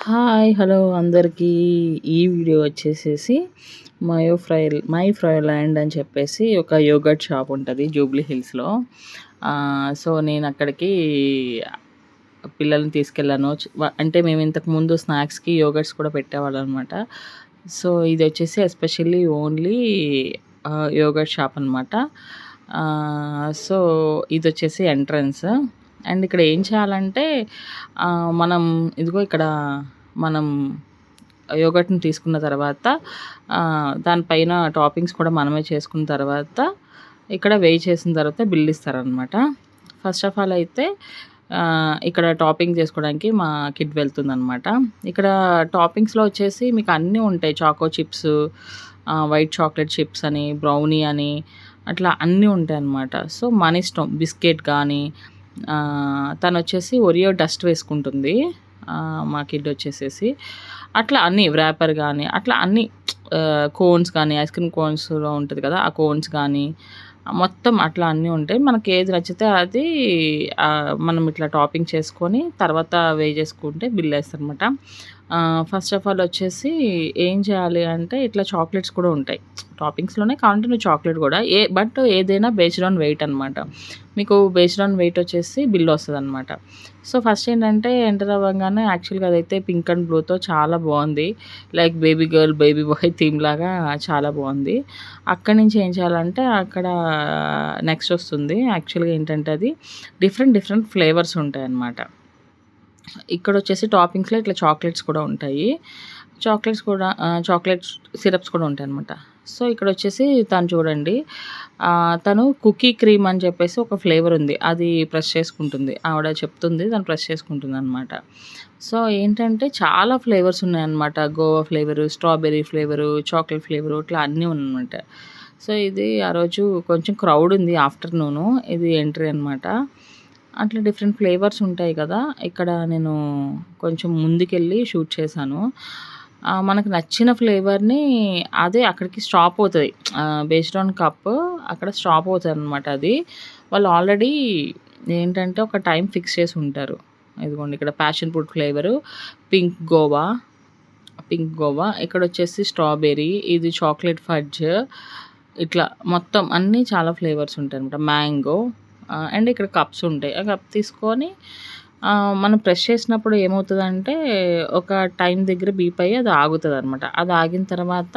Hi! Hello అందరికీ. ఈ video వచ్చేసేసి మై ఫ్రైలాండ్ అని చెప్పేసి ఒక యోగర్ట్ షాప్ ఉంటది జూబ్లీ హిల్స్‌లో. సో, నేనక్కడికి పిల్లల్ని తీసుకెళ్ళాను. అంటే మేము ఇంతకుముందు స్నాక్స్‌కి యోగర్ట్స్ కూడా పెట్టేవాళ్ళమనమాట. సో, ఇదొచ్చేసి ఎస్పెషల్లీ ఓన్లీ యోగర్ట్ షాప్ అనమాట. సో, ఇదొచ్చేసి ఎంట్రన్స్. అండ్ ఇక్కడ ఏం చేయాలంటే మనం ఇదిగో ఇక్కడ మనం యోగర్ట్‌ని తీసుకున్న తర్వాత దానిపైన టాపింగ్స్ కూడా మనమే చేసుకున్న తర్వాత ఇక్కడ వేయి చేసిన తర్వాత బిల్ ఇస్తారనమాట. ఫస్ట్ ఆఫ్ ఆల్ అయితే ఇక్కడ టాపింగ్ చేసుకోవడానికి మా కిడ్ వెళ్తుందనమాట. ఇక్కడ టాపింగ్స్‌లో వచ్చేసి మీకు అన్నీ ఉంటాయి. Choco chips, white chocolate chips అని, బ్రౌనీ అని అట్లా అన్నీ ఉంటాయన్నమాట. సో, మనిష్టం. బిస్కెట్ గానీ తనొచ్చేసి ఒరియో డస్ట్ వేసుకుంటుంది. మా కిడ్ వచ్చేసేసి. అట్లా అన్నీ వ్రాపర్ గానీ, అట్లా అన్నీ కోన్స్ కానీ, ఐస్ క్రీమ్ కోన్స్‌లో ఉంటది కదా! ఆ కోన్స్ గానీ, మొత్తం అట్లా అన్నీ ఉంటాయి. మనకేది నచ్చితే అది మనం ఇట్లా టాపింగ్ చేసుకొని తర్వాత చేసుకుంటే బిల్లేస్తారనమాట. ఫస్ట్ ఆఫ్ ఆల్ వచ్చేసి ఏం చేయాలి అంటే ఇట్లా చాక్లెట్స్ కూడా ఉంటాయి. టాపింగ్స్‌లోనే కావాలంటే నువ్వు చాక్లెట్ కూడా బట్ ఏదైనా బేస్డ్ ఆన్ వెయిట్ అనమాట. మీకు బేస్డ్ ఆన్ వెయిట్ వచ్చేసి బిల్ వస్తదనమాట. సో, ఫస్ట్ ఏంటంటే ఎంటర్ అవ్వంగానే యాక్చువల్‌గా అదైతే పింక్ అండ్ బ్లూతో చాలా బావుంది. Like baby girl, baby bye theme లాగా చాలా బావుంది. అక్కడి నుంచి ఏం చేయాలంటే అక్కడ నెక్స్ట్ వస్తుంది. యాక్చువల్‌గా ఏంటంటే అది డిఫరెంట్ ఫ్లేవర్స్ ఉంటాయన్నమాట. ఇక్కడొచ్చేసి టాపింగ్స్‌లో ఇట్లా చాక్లెట్స్ కూడా ఉంటాయి. చాక్లెట్ సిరప్స్ కూడా ఉంటాయన్నమాట. సో, ఇక్కడొచ్చేసి తను చూడండి తను కుకీ క్రీమ్ అని చెప్పేసి ఒక ఫ్లేవర్ ఉంది. అది ప్రెస్ చేసుకుంటుంది. ఆవిడ చెప్తుంది. తను ప్రెస్ చేసుకుంటుందనమాట. సో, ఏంటంటే చాలా ఫ్లేవర్స్ ఉన్నాయన్నమాట. Goa flavour, strawberry flavour, chocolate flavour ఇట్లా అన్నీ ఉన్నమాట. సో, ఇది ఆ రోజు కొంచెం క్రౌడ్ ఉంది ఆఫ్టర్‌నూను. ఇది ఎంట్రీ అనమాట. అట్లా డిఫరెంట్ ఫ్లేవర్స్ ఉంటాయి కదా! ఇక్కడ నేను కొంచెం ముందుకెళ్ళి షూట్ చేశాను. మనకు నచ్చిన ఫ్లేవర్‌ని అదే అక్కడికి స్టాప్ అవుతది. బేస్డ్ ఆన్ కప్ అక్కడ స్టాప్ అవుతదనమాట అది. వాళ్ళు ఆల్రెడీ ఏంటంటే ఒక టైం ఫిక్స్ చేసి ఉంటారు. ఇదిగోండి ఇక్కడ passion fruit flavour, pink guava, ఇక్కడొచ్చేసి స్ట్రాబెర్రీ, ఇది చాక్లేట్ ఫడ్జ్ ఇట్లా మొత్తం అన్నీ చాలా ఫ్లేవర్స్ ఉంటాయనమాట. మ్యాంగో అండ్ ఇక్కడ కప్స్ ఉంటాయి. ఆ కప్ తీసుకొని మనం ప్రెస్ చేసినప్పుడు ఏమవుతదంటే ఒక టైం దగ్గర బీప్ అయ్యి అది ఆగుతదనమాట. అది ఆగిన తర్వాత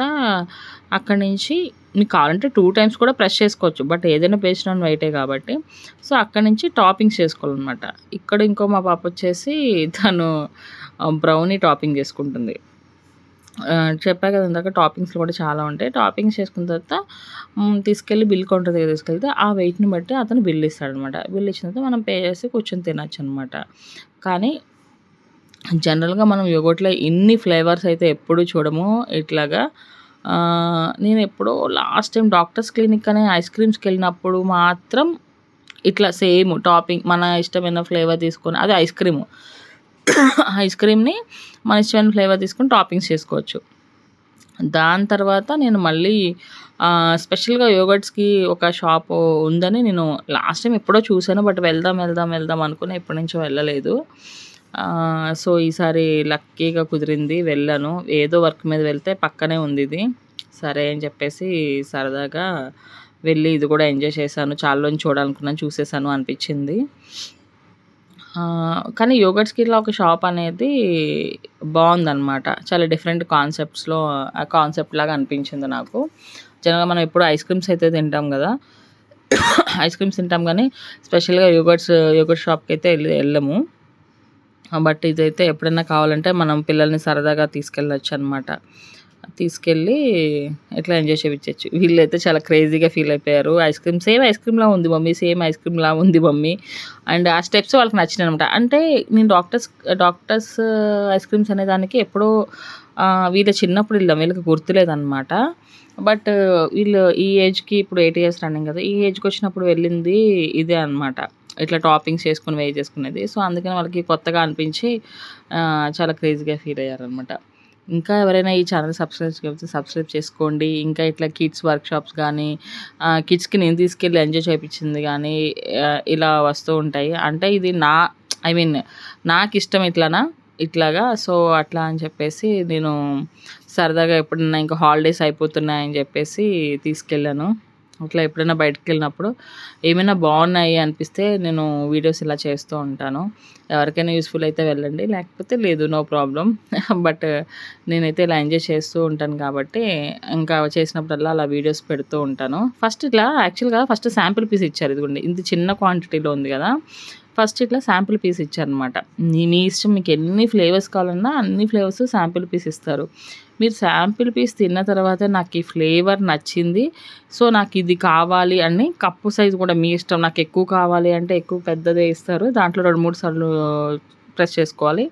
అక్కడి నుంచి మీకు కావాలంటే 2 టైమ్స్ కూడా ప్రెస్ చేసుకోవచ్చు. బట్ ఏదైనా బేస్డ్ ఆన్ వెయిటే కాబట్టి. సో, అక్కడి నుంచి టాపింగ్స్ చేసుకోవాలనమాట. ఇక్కడ ఇంకో మా పాప వచ్చేసి తను బ్రౌనీ టాపింగ్ చేసుకుంటుంది. చెప్పా కదా ఇందాక టాపింగ్స్‌లో కూడా చాలా ఉంటాయి. టాపింగ్స్ చేసుకున్న తర్వాత తీసుకెళ్ళి బిల్ కౌంటర్ దగ్గర తీసుకెళ్తే ఆ వెయిట్‌ని బట్టి అతను బిల్ ఇస్తాడనమాట. బిల్ ఇచ్చిన తర్వాత మనం పే చేసి కూర్చొని తినొచ్చనమాట. కానీ జనరల్‌గా మనం యోగర్ట్‌లో ఇన్ని ఫ్లేవర్స్ అయితే ఎప్పుడు చూడము ఇట్లాగా. నేను ఎప్పుడో లాస్ట్ టైం డాక్టర్స్ క్లినిక్ అనే ఐస్ క్రీమ్స్‌కెళ్ళినప్పుడు మాత్రం ఇట్లా సేమ్ టాపింగ్ మన ఇష్టమైన ఫ్లేవర్ తీసుకొని అది ఐస్ క్రీము. ఐస్ క్రీమ్‌ని మన ఇష్టమైన ఫ్లేవర్ తీసుకొని టాపింగ్స్ చేసుకోవచ్చు. దాని తర్వాత నేను మళ్ళీ స్పెషల్‌గా యోగర్ట్స్‌కి ఒక షాపు ఉందని నేను లాస్ట్ టైమ్ ఎప్పుడో చూసాను. బట్ వెళ్దాం అనుకుని ఎప్పటినుంచో వెళ్ళలేదు. సో, ఈసారి లక్కీగా కుదిరింది వెళ్ళాను. ఏదో వర్క్ మీద వెళ్తే పక్కనే ఉందిది. సరే అని చెప్పేసి సరదాగా వెళ్ళి ఇది కూడా ఎంజాయ్ చేశాను. చాలా రోజులు చూడాలనుకున్నాను చూసేసాను అనిపిచ్చింది. కానీ యోగర్ట్స్‌కి ఇట్లా ఒక షాప్ అనేది బావుందనమాట. చాలా డిఫరెంట్ కాన్సెప్ట్స్‌లో ఆ కాన్సెప్ట్ లాగా అనిపించింది నాకు. జనరల్‌గా మనం ఎప్పుడు ఐస్ క్రీమ్స్ అయితే తింటాం గదా! ఐస్ క్రీమ్స్ తింటాం గానీ స్పెషల్‌గా యోగర్ట్ షాప్‌కైతే ఎళ్ళము. బట్ ఇదైతే ఎప్పుడైనా కావాలంటే మనం పిల్లల్ని సరదాగా తీసుకెళ్ళొచ్చనమాట. తీసుకెళ్ళి ఇట్లా ఎంజాయ్ చేపిచ్చొచ్చు. వీళ్ళైతే చాలా క్రేజీగా ఫీల్ అయిపోయారు. సేమ్ ఐస్ క్రీమ్‌లా ఉంది మమ్మీ, సేమ్ ఐస్ క్రీమ్‌లా ఉంది మమ్మీ. అండ్ ఆ స్టెప్స్ వాళ్ళకి నచ్చినాయనమాట. అంటే నేను డాక్టర్స్ ఐస్ క్రీమ్స్ అనే దానికి ఎప్పుడో వీళ్ళ చిన్నప్పుడు వెళ్ళాం. వీళ్ళకి గుర్తులేదనమాట. బట్ వీళ్ళు ఈ ఏజ్‌కి ఇప్పుడు 8 ఇయర్స్ రన్నింగ్ కదా! ఈ ఏజ్‌కొచ్చినప్పుడు వెళ్ళింది ఇదే అనమాట. ఇట్లా టాపింగ్స్ చేసుకొని చేసుకునేది. సో, అందుకని వాళ్ళకి కొత్తగా అనిపించి చాలా క్రేజీగా ఫీల్ అయ్యారనమాట. ఇంకా ఎవరైనా ఈ ఛానల్ సబ్స్క్రైబ్ చేయకపోతే సబ్స్క్రైబ్ చేసుకోండి. ఇంకా ఇట్లా కిడ్స్ వర్క్షాప్స్ గానీ, కిడ్స్‌కి నేను తీసుకెళ్ళి ఎంజాయ్ చేపిచ్చింది గానీ, ఇలా వస్తూ ఉంటాయి. అంటే ఇది ఐ మీన్ నాకిష్టం ఇట్లనా ఇట్లాగా. సో, అట్లా అని చెప్పేసి నేను సరదాగా ఎప్పుడన్నా ఇంకా హాలిడేస్ అయిపోతున్నాయని చెప్పేసి తీసుకెళ్ళాను. అట్లా ఎప్పుడైనా బయటికెళ్ళినప్పుడు ఏమైనా బావున్నాయి అనిపిస్తే నేను వీడియోస్ ఇలా చేస్తూ ఉంటాను. ఎవరికైనా యూజ్‌ఫుల్ అయితే వెళ్ళండి. లేకపోతే లేదు, నో ప్రాబ్లమ్. బట్ నేనైతే ఇలా ఎంజాయ్ చేస్తూ ఉంటాను కాబట్టి, ఇంకా చేసినప్పుడల్లా అలా వీడియోస్ పెడుతూ ఉంటాను. ఫస్ట్ ఇట్లా యాక్చువల్‌గా ఫస్ట్ శాంపిల్ పీస్ ఇచ్చారు. ఇదిగోండి ఇంత చిన్న క్వాంటిటీలో ఉంది గదా! ఫస్ట్ ఇట్లా శాంపిల్ పీస్ ఇచ్చారనమాట. మీ ఇష్టం, మీకు ఎన్ని ఫ్లేవర్స్ కావాలన్నా అన్ని ఫ్లేవర్స్ శాంపిల్ పీస్ ఇస్తారు. మీరు శాంపిల్ పీస్ తిన్న తర్వాత నాకు ఈ ఫ్లేవర్ నచ్చింది, సో నాకిది కావాలి అని కప్పు సైజ్ కూడా మీ ఇష్టం. నాకెక్కువ కావాలి అంటే ఎక్కువ పెద్దదే ఇస్తారు. దాంట్లో 2, 3 సార్లు ప్రెస్ చేసుకోవాలి.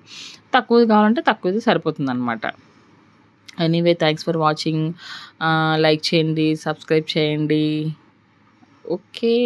తక్కువది కావాలంటే తక్కువది సరిపోతుందనమాట. Anyway thanks for watching. Like చేయండి, సబ్స్క్రైబ్ చేయండి. ఓకే.